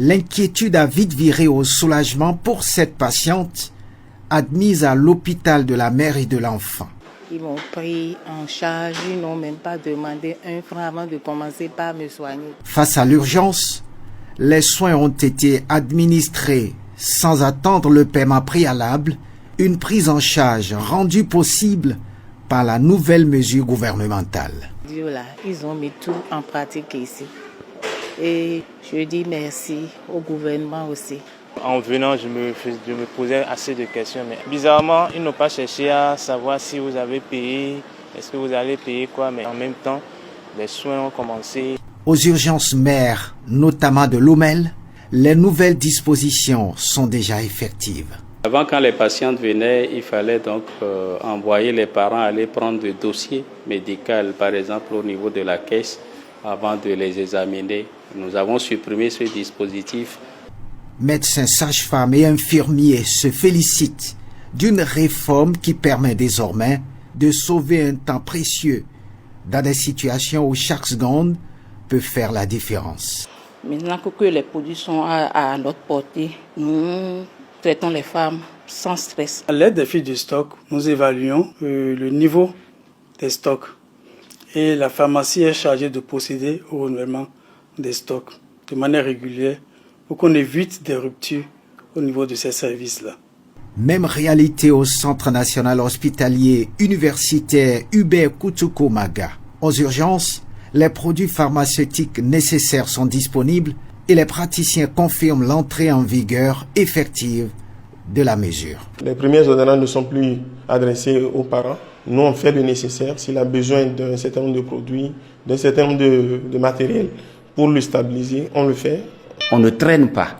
L'inquiétude a vite viré au soulagement pour cette patiente admise à l'hôpital de la mère et de l'enfant. Ils m'ont pris en charge, ils n'ont même pas demandé un franc avant de commencer par me soigner. Face à l'urgence, les soins ont été administrés sans attendre le paiement préalable, une prise en charge rendue possible par la nouvelle mesure gouvernementale. Là, ils ont mis tout en pratique ici. Et je dis merci au gouvernement aussi. En venant, je me posais assez de questions. Mais bizarrement, ils n'ont pas cherché à savoir si vous avez payé, est-ce que vous allez payer quoi. Mais en même temps, les soins ont commencé. Aux urgences mères, notamment de Lomel, les nouvelles dispositions sont déjà effectives. Avant, quand les patientes venaient, il fallait donc envoyer les parents aller prendre le dossier médical, par exemple au niveau de la caisse, avant de les examiner. Nous avons supprimé ce dispositif. Médecins, sages-femmes et infirmiers se félicitent d'une réforme qui permet désormais de sauver un temps précieux dans des situations où chaque seconde peut faire la différence. Maintenant que les produits sont à notre portée, nous traitons les femmes sans stress. À l'aide des fiches de stock, nous évaluons le niveau des stocks et la pharmacie est chargée de procéder au renouvellement des stocks de manière régulière pour qu'on évite des ruptures au niveau de ces services-là. Même réalité au Centre national hospitalier universitaire Hubert Kutuko-Maga. Aux urgences, les produits pharmaceutiques nécessaires sont disponibles et les praticiens confirment l'entrée en vigueur effective de la mesure. Les premières ordonnances ne sont plus adressées aux parents. Nous, on fait le nécessaire. S'il a besoin d'un certain nombre de produits, d'un certain nombre de matériel pour le stabiliser, on le fait. On ne traîne pas.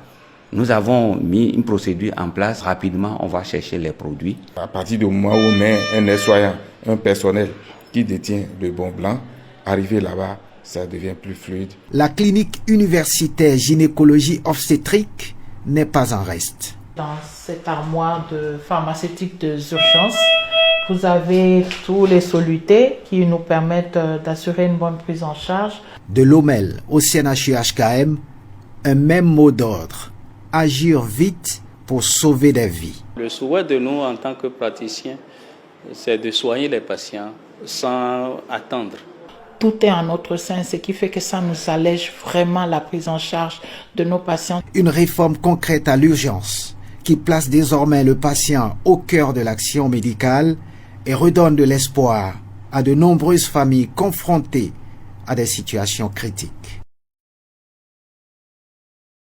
Nous avons mis une procédure en place. Rapidement, on va chercher les produits. À partir du moment où on met un nettoyant, un personnel qui détient le bon blanc, arrivé là-bas, ça devient plus fluide. La clinique universitaire gynécologie obstétrique n'est pas en reste. Dans cette armoire de pharmaceutique d'urgence, vous avez tous les solutés qui nous permettent d'assurer une bonne prise en charge. De Lomel au CNHU-HKM, un même mot d'ordre, agir vite pour sauver des vies. Le souhait de nous en tant que praticiens, c'est de soigner les patients sans attendre. Tout est en notre sein, ce qui fait que ça nous allège vraiment la prise en charge de nos patients. Une réforme concrète à l'urgence qui place désormais le patient au cœur de l'action médicale et redonne de l'espoir à de nombreuses familles confrontées à des situations critiques.